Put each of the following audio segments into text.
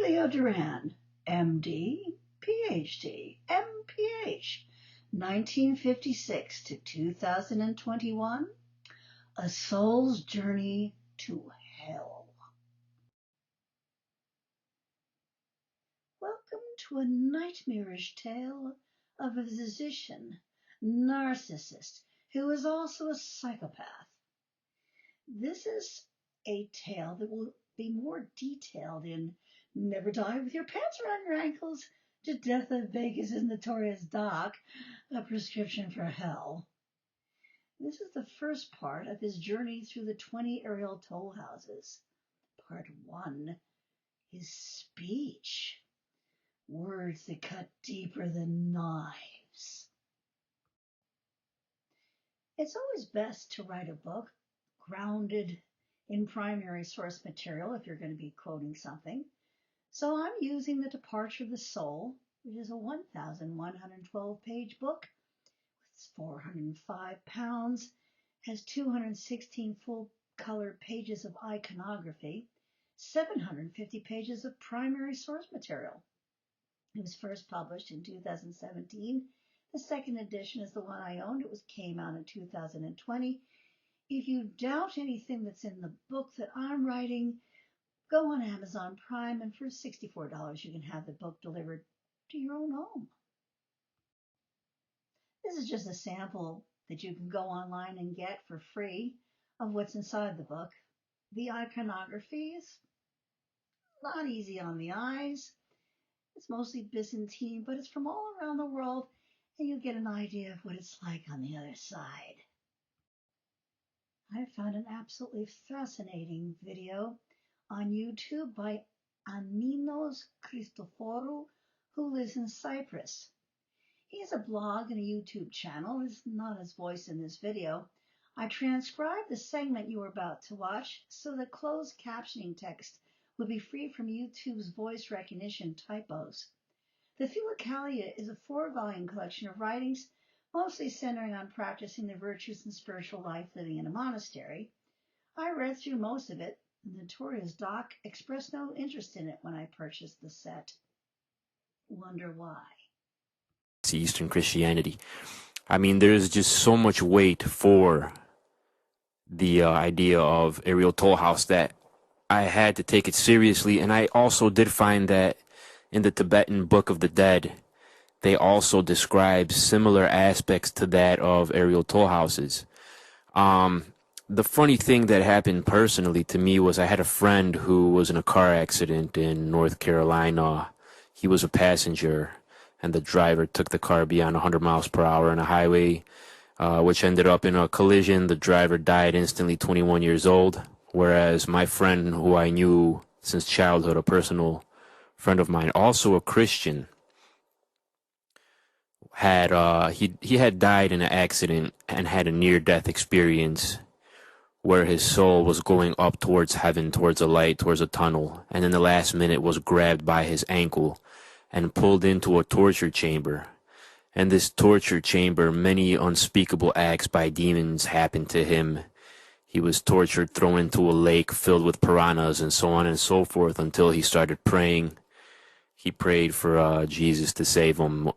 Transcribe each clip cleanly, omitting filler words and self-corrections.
Leo Duran, MD, PhD, MPH, 1956 to 2021, A Soul's Journey to Hell. Welcome to a nightmarish tale of a physician, narcissist, who is also a psychopath. This is a tale that will be more detailed in Never Die with Your Pants Around Your Ankles to Death of Vegas' Notorious Doc, A Prescription for Hell. This is the first part of his journey through the 20 aerial toll houses. Part 1, his speech. Words that cut deeper than knives. It's always best to write a book grounded in primary source material if you're going to be quoting something. So I'm using The Departure of the Soul, which is a 1,112-page book. It's 405 pounds, has 216 full-color pages of iconography, 750 pages of primary source material. It was first published in 2017. The second edition is the one I owned. It came out in 2020. If you doubt anything that's in the book that I'm writing, go on Amazon Prime, and for $64 you can have the book delivered to your own home. This is just a sample that you can go online and get for free of what's inside the book. The iconography is not easy on the eyes. It's mostly Byzantine, but it's from all around the world, and you'll get an idea of what it's like on the other side. I found an absolutely fascinating video on YouTube by Aninos Christoforou, who lives in Cyprus. He has a blog and a YouTube channel. It's not his voice in this video. I transcribed the segment you are about to watch so that closed captioning text will be free from YouTube's voice recognition typos. The Philokalia is a 4-volume collection of writings, mostly centering on practicing the virtues and spiritual life living in a monastery. I read through most of it. The Notorious Doc expressed no interest in it when I purchased the set. Wonder why? Eastern Christianity. I mean, there's just so much weight for the idea of aerial toll house that I had to take it seriously. And I also did find that in the Tibetan Book of the Dead, they also describe similar aspects to that of aerial toll houses. The funny thing that happened personally to me was I had a friend who was in a car accident in North Carolina. He was a passenger, and the driver took the car beyond 100 miles per hour on a highway, which ended up in a collision. The driver died instantly, 21 years old, whereas my friend, who I knew since childhood, a personal friend of mine, also a Christian, had he had died in an accident and had a near-death experience where his soul was going up towards heaven, towards a light, towards a tunnel, and in the last minute was grabbed by his ankle and pulled into a torture chamber. And this torture chamber, many unspeakable acts by demons happened to him. He was tortured, thrown into a lake filled with piranhas, and so on and so forth, until he started praying. He prayed for Jesus to save him,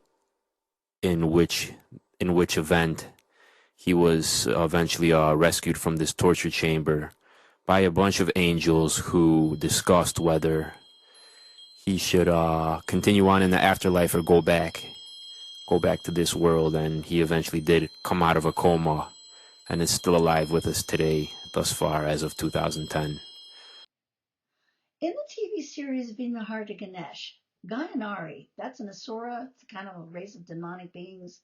in which event he was eventually rescued from this torture chamber by a bunch of angels who discussed whether he should continue on in the afterlife or go back to this world. And he eventually did come out of a coma and is still alive with us today, thus far, as of 2010. In the TV series Being the Heart of Ganesh, Gayanari, that's an Asura, it's kind of a race of demonic beings,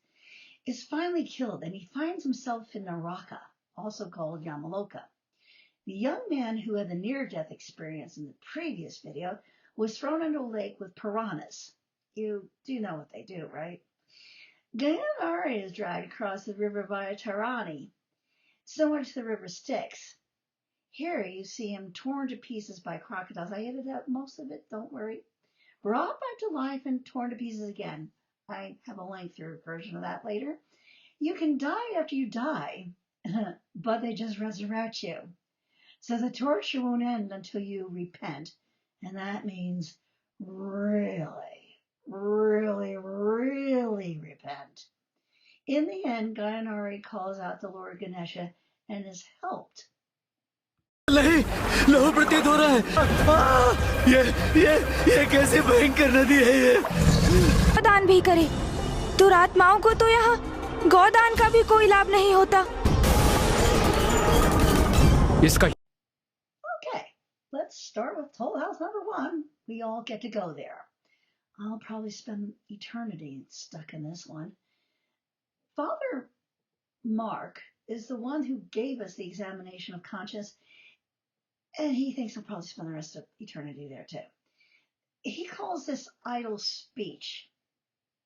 is finally killed, and he finds himself in Naraka, also called Yamaloka. The young man who had the near-death experience in the previous video was thrown into a lake with piranhas. You do know what they do, right? Gayanari is dragged across the river via Tairani, similar to the river Styx. Here you see him torn to pieces by crocodiles. I edited out most of it, don't worry. Brought back to life and torn to pieces again. I have a lengthier version of that later. You can die after you die, but they just resurrect you. So the torture won't end until you repent, and that means really, really, really repent. In the end, Gayanari calls out the Lord Ganesha and is helped. नहीं, लहू प्रतीत हो रहा है। ये कैसी भयंकर नदी है ये। दान भी करे, दुरात्माओं को तो यहाँ गौदान का भी कोई लाभ नहीं होता। इसका Okay, let's start with Toll House number 1. We all get to go there. I'll probably spend eternity stuck in this one. Father Mark is the one who gave us the examination of conscience, and he thinks I'll probably spend the rest of eternity there too. He calls this idle speech.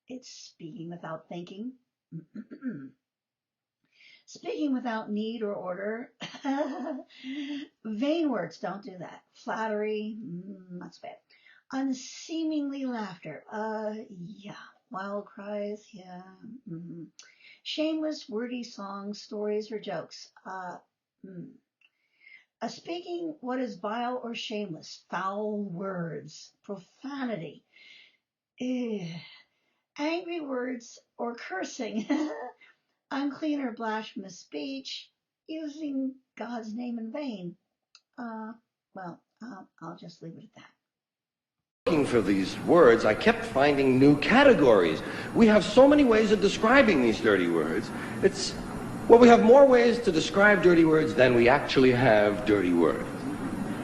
It's speaking without thinking. Speaking without need or order. Vain words, don't do that. Flattery, not so bad. Unseemingly laughter. Yeah. Wild cries, yeah. Shameless, wordy songs, stories, or jokes. Speaking what is vile or shameless, foul words, profanity, angry words or cursing, unclean or blasphemous speech, using God's name in vain. I'll just leave it at that. Looking for these words, I kept finding new categories. We have so many ways of describing these dirty words. We have more ways to describe dirty words than we actually have dirty words.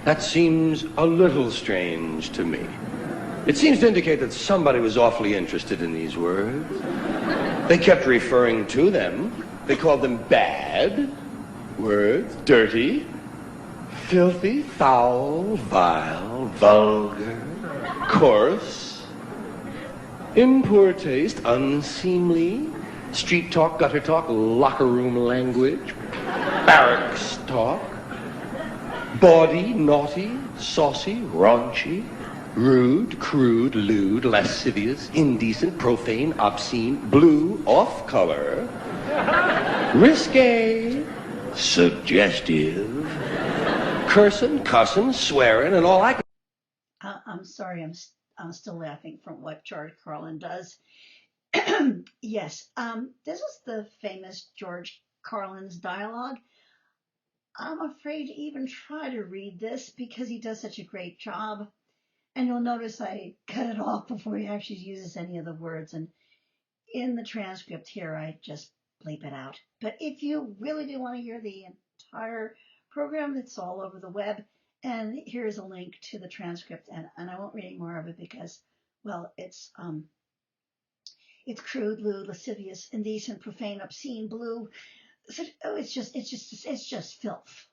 That seems a little strange to me. It seems to indicate that somebody was awfully interested in these words. They kept referring to them. They called them bad words, dirty, filthy, foul, vile, vulgar, coarse, in poor taste, unseemly, street talk, gutter talk, locker room language, barracks talk, bawdy, naughty, saucy, raunchy, rude, crude, lewd, lascivious, indecent, profane, obscene, blue, off-color, risque, suggestive, cursing, cussing, swearing, and all that. I'm sorry, I'm still laughing from what George Carlin does. Yes, this is the famous George Carlin's dialogue. I'm afraid to even try to read this because he does such a great job. And you'll notice I cut it off before he actually uses any of the words. And in the transcript here, I just bleep it out. But if you really do want to hear the entire program, it's all over the web. And here's a link to the transcript. And I won't read any more of it because, well, it's crude, lewd, lascivious, indecent, profane, obscene, blue. It's just filth.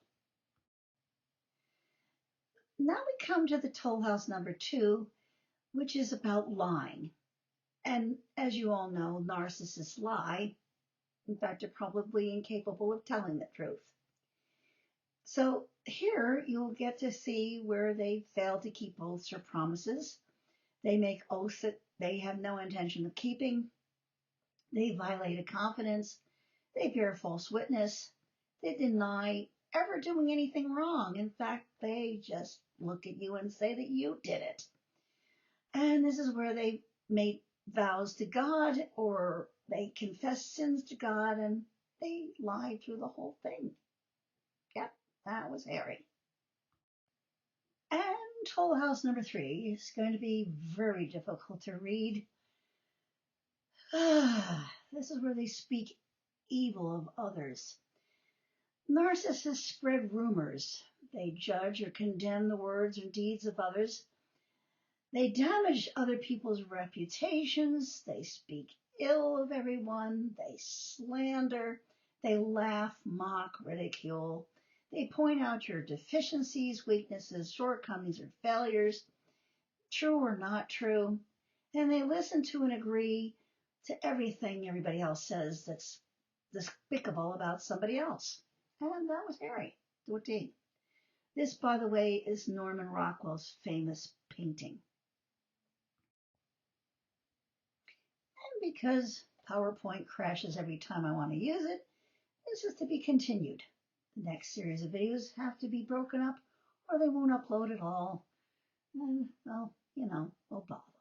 Now we come to the Toll House number 2, which is about lying. And as you all know, narcissists lie. In fact, they're probably incapable of telling the truth. So here you'll get to see where they fail to keep oaths or promises. They make oaths that they have no intention of keeping. They violate a confidence. They bear false witness. They deny ever doing anything wrong. In fact, they just look at you and say that you did it. And this is where they make vows to God or they confess sins to God and they lie through the whole thing. Yep, that was hairy. And Toll House number 3 is going to be very difficult to read. This is where they speak evil of others. Narcissists spread rumors. They judge or condemn the words or deeds of others. They damage other people's reputations. They speak ill of everyone. They slander. They laugh, mock, ridicule. They point out your deficiencies, weaknesses, shortcomings, or failures, true or not true. And they listen to and agree to everything everybody else says that's despicable about somebody else. And that was Harry, to a T. This, by the way, is Norman Rockwell's famous painting. And because PowerPoint crashes every time I want to use it, this is to be continued. The next series of videos have to be broken up or they won't upload at all. And, well, well, both.